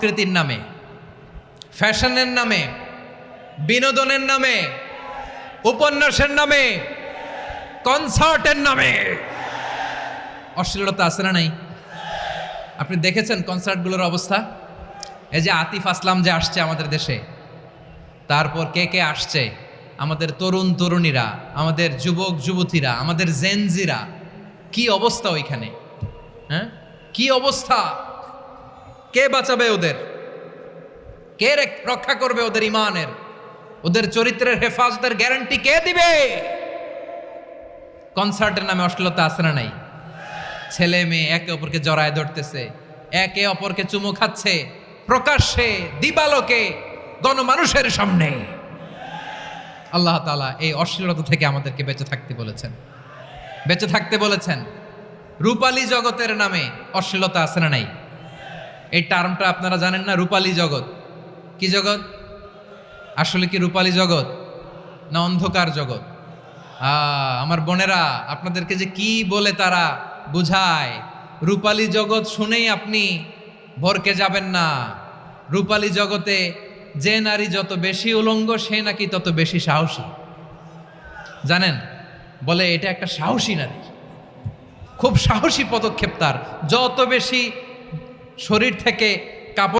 সংস্কৃতির নামে, ফ্যাশনের নামে, বিনোদনের নামে, উপন্যাসের নামে, কনসার্টের নামে অশ্লীলতা আছে না নাই? আপনি দেখেছেন কনসার্টগুলোর অবস্থা? এই যে আতিফ আসলাম যে আসছে আমাদের দেশে, তারপর কে কে আসছে, আমাদের তরুণ তরুণীরা, আমাদের যুবক যুবতীরা, আমাদের জেনজিরা, কি অবস্থা ওইখানে? হ্যাঁ, কি অবস্থা? কে বাঁচাবে ওদের? কে রক্ষা করবে ওদের ইমানের, ওদের চরিত্রের হেফাজতের গ্যারান্টি কে দিবে? কনসার্টের নামে অশ্লীলতা আছে না নাই? ছেলে মেয়ে একে অপরকে জড়ায় ধরতেছে, একে অপরকে চুমু খাচ্ছে প্রকাশ্যে, দিবালোকে, গণমানুষের সামনে। আল্লাহ তাআলা এই অশ্লীলতা থেকে আমাদেরকে বেঁচে থাকতে বলেছেন, বেঁচে থাকতে বলেছেন। রূপালী জগতের নামে অশ্লীলতা আছে না নাই? এই টার্মটা আপনারা জানেন না? রূপালী জগৎ কি জগৎ? আসলে কি রূপালী জগৎ না অন্ধকার জগৎ? আমার বোনেরা, আপনাদেরকে যে কি বলে তারা বুঝায়, রূপালী জগৎ শুনেই আপনি ভরকে যাবেন না। রূপালী জগতে যে নারী যত বেশি উলঙ্গ সে নাকি তত বেশি সাহসী। জানেন, বলে এটা একটা সাহসী নারী, খুব সাহসী পদক্ষেপ তার। যত বেশি শরীর থেকে কাপড়